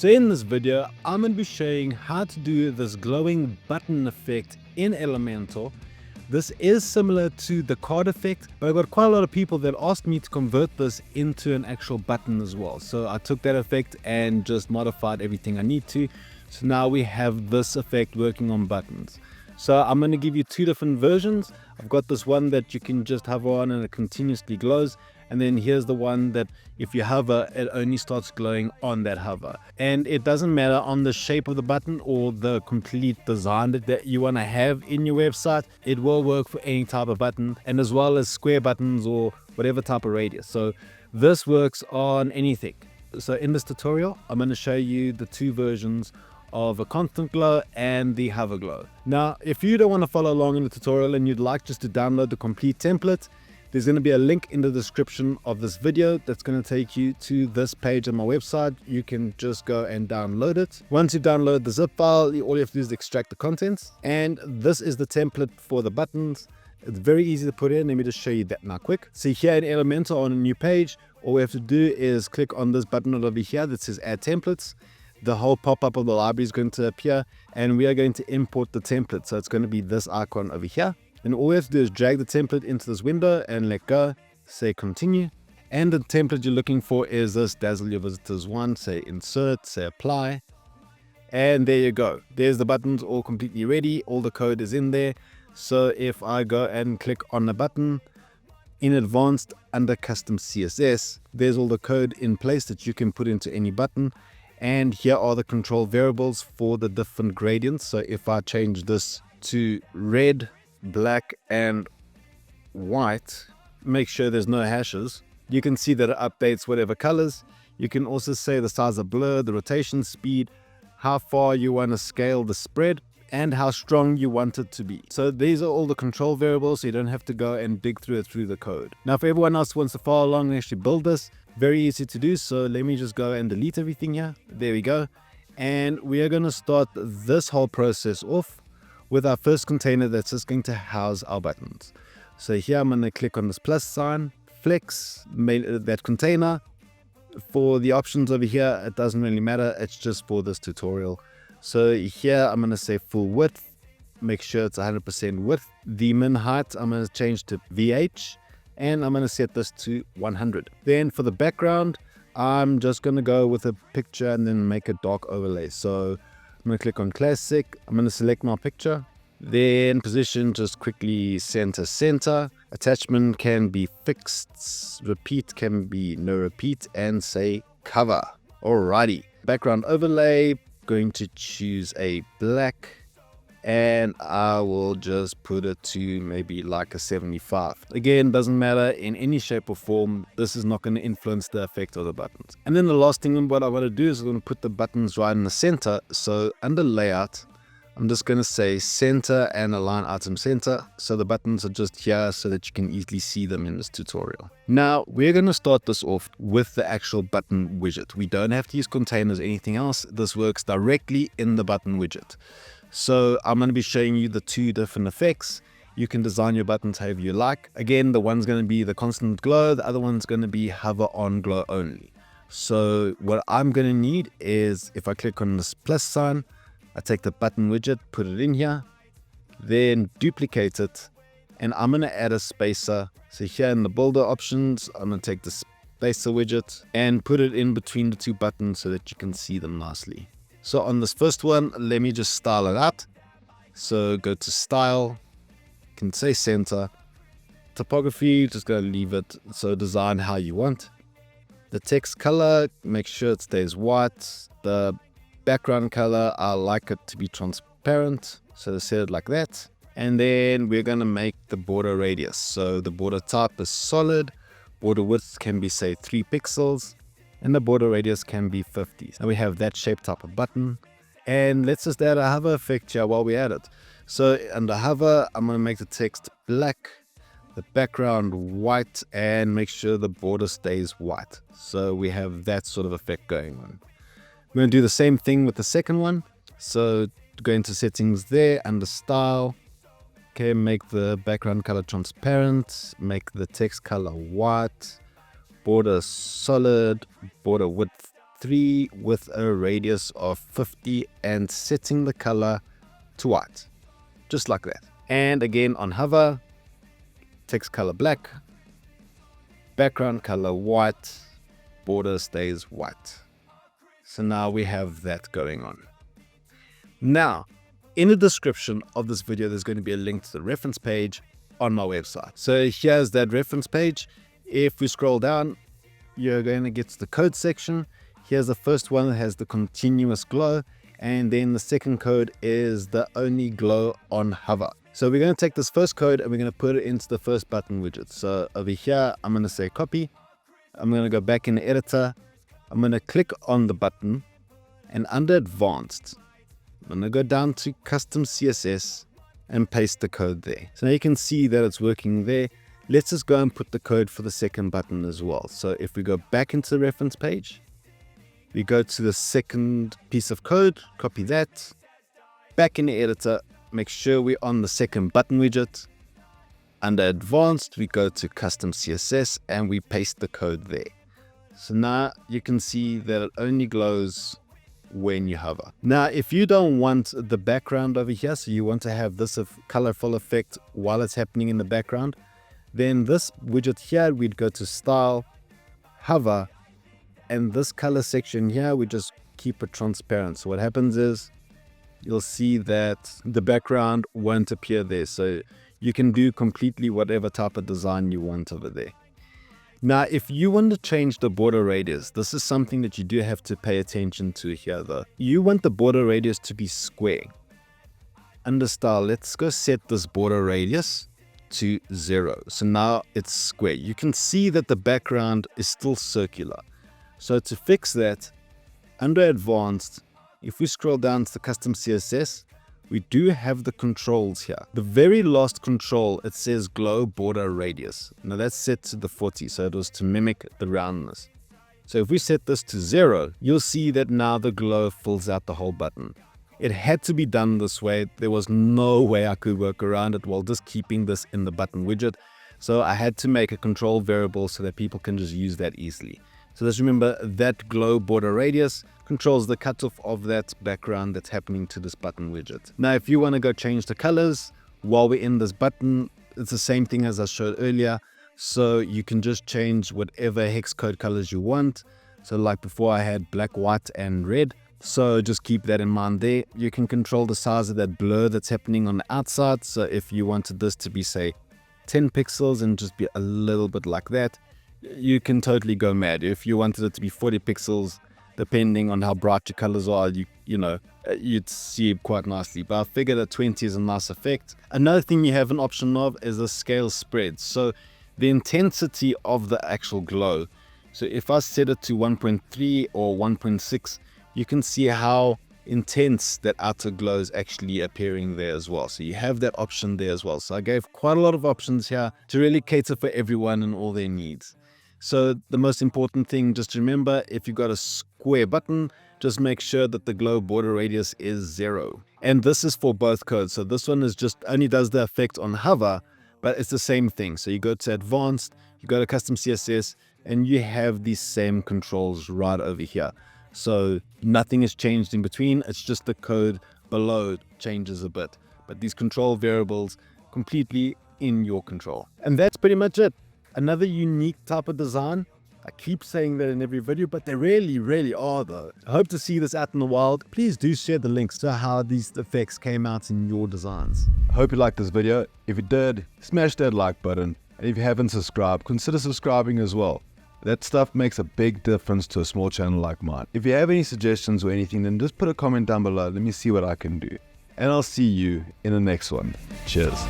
So in this video, I'm going to be showing how to do this glowing button effect in Elementor. This is similar to the card effect, but I got quite a lot of people that asked me to convert this into an actual button as well. So I took that effect and just modified everything I need to. So now we have this effect working on buttons. So I'm going to give you two different versions. I've got this one that you can just hover on and it continuously glows. And then here's the one that if you hover, it only starts glowing on that hover. And it doesn't matter on the shape of the button or the complete design that you want to have in your website. It will work for any type of button, and as well as square buttons or whatever type of radius. So this works on anything. So in this tutorial, I'm going to show you the two versions of a constant glow and the hover glow. Now, if you don't want to follow along in the tutorial and you'd like just to download the complete template, there's going to be a link in the description of this video that's going to take you to this page on my website. You can just go and download it. Once you download the zip file, all you have to do is extract the contents. And this is the template for the buttons. It's very easy to put in. Let me just show you that now quick. So here in Elementor on a new page, all we have to do is click on this button over here that says Add Templates. The whole pop-up of the library is going to appear, and we are going to import the template. So it's going to be this icon over here. And all we have to do is drag the template into this window and let go, say continue. And the template you're looking for is this Dazzle Your Visitors one. Say insert, say apply. And there you go. There's the buttons all completely ready. All the code is in there. So if I go and click on the button in advanced under custom CSS, there's all the code in place that you can put into any button. And here are the control variables for the different gradients. So if I change this to red, black and white, make sure there's no hashes, you can see that it updates whatever colors. You can also say the size of blur, the rotation speed, how far you want to scale the spread, and how strong you want it to be. So these are all the control variables, so you don't have to go and dig through the code. Now if everyone else wants to follow along and actually build this, very easy to do. So let me just go and delete everything here. There we go. And we are going to start this whole process off with our first container that's just going to house our buttons. So here I'm going to click on this plus sign, flex that container. For the options over here, it doesn't really matter. It's just for this tutorial. So here I'm going to say full width, make sure it's 100% width. The min height I'm going to change to VH, and I'm going to set this to 100. Then for the background, I'm just going to go with a picture and then make a dark overlay. So I'm going to click on classic. I'm going to select my picture. Then position, just quickly center. Attachment can be fixed. Repeat can be no repeat, and say cover. Alrighty. Background overlay, going to choose a black, and I will just put it to maybe like a 75. Again, doesn't matter in any shape or form. This is not going to influence the effect of the buttons. And then the last thing what I want to do is I'm going to put the buttons right in the center. So under layout, I'm just going to say center and align item center. So the buttons are just here so that you can easily see them in this tutorial. Now we're going to start this off with the actual button widget. We don't have to use containers or anything else. This works directly in the button widget. So I'm going to be showing you the two different effects. You can design your buttons however you like. Again, the one's going to be the constant glow. The other one's going to be hover on glow only. So what I'm going to need is, if I click on this plus sign, I take the button widget, put it in here, then duplicate it, and I'm going to add a spacer. So here in the builder options, I'm going to take the spacer widget and put it in between the two buttons so that you can see them nicely. So on this first one, let me just style it out. So go to style, you can say center. Typography, just going to leave it, so design how you want. The text color, make sure it stays white. The background color, I like it to be transparent, so set it like that. And then we're going to make the border radius. So the border type is solid. Border width can be, say, 3 pixels. And the border radius can be 50. Now we have that shape type of button. And let's just add a hover effect here while we add it. So under hover, I'm going to make the text black, the background white, and make sure the border stays white. So we have that sort of effect going on. We're going to do the same thing with the second one. So go into settings there, under style. Okay, make the background color transparent, make the text color white, border solid, border width 1.3 with a radius of 50 and setting the color to white, just like that. And again on hover, text color black, background color white, border stays white. So now we have that going on. Now, in the description of this video, there's going to be a link to the reference page on my website. So here's that reference page. If we scroll down, you're going to get to the code section. Here's the first one that has the continuous glow. And then the second code is the only glow on hover. So we're going to take this first code and we're going to put it into the first button widget. So over here, I'm going to say copy. I'm going to go back in the editor. I'm going to click on the button, and under advanced, I'm going to go down to custom CSS and paste the code there. So now you can see that it's working there. Let's just go and put the code for the second button as well. So if we go back into the reference page, we go to the second piece of code, copy that, back in the editor, make sure we're on the second button widget. Under advanced, we go to custom CSS and we paste the code there. So now you can see that it only glows when you hover. Now, if you don't want the background over here, so you want to have this colorful effect while it's happening in the background, then this widget here, we'd go to style, hover, and this color section here, we just keep it transparent. So what happens is you'll see that the background won't appear there. So you can do completely whatever type of design you want over there. Now, if you want to change the border radius, this is something that you do have to pay attention to here though. You want the border radius to be square. Under style, let's go set this border radius to 0. So now it's square. You can see that the background is still circular. So to fix that, under advanced, if we scroll down to the custom CSS, we do have the controls here. The very last control, it says glow border radius. Now that's set to the 40, so it was to mimic the roundness. So if we set this to 0, you'll see that now the glow fills out the whole button. It had to be done this way. There was no way I could work around it while just keeping this in the button widget. So I had to make a control variable so that people can just use that easily. So just remember that glow border radius controls the cutoff of that background that's happening to this button widget. Now, if you want to go change the colors while we're in this button, it's the same thing as I showed earlier. So you can just change whatever hex code colors you want. So like before, I had black, white, and red. So just keep that in mind there. You can control the size of that blur that's happening on the outside. So if you wanted this to be, say, 10 pixels and just be a little bit like that, you can totally go mad. If you wanted it to be 40 pixels, depending on how bright your colors are, you'd see it quite nicely. But I figured that 20 is a nice effect. Another thing you have an option of is a scale spread. So the intensity of the actual glow. So if I set it to 1.3 or 1.6, you can see how intense that outer glow is actually appearing there as well. So you have that option there as well. So I gave quite a lot of options here to really cater for everyone and all their needs. So the most important thing, just remember, if you've got a square button, just make sure that the glow border radius is 0. And this is for both codes. So this one is just only does the effect on hover, but it's the same thing. So you go to advanced, you go to custom CSS, and you have these same controls right over here. So nothing is changed in between. It's just the code below changes a bit. But these control variables completely in your control. And that's pretty much it. Another unique type of design. I keep saying that in every video, but they really are though. I hope to see this out in the wild. Please do share the links to how these effects came out in your designs. I hope you liked this video. If you did, smash that like button. And if you haven't subscribed, consider subscribing as well. That stuff makes a big difference to a small channel like mine. If you have any suggestions or anything, then just put a comment down below. Let me see what I can do. And I'll see you in the next one. Cheers.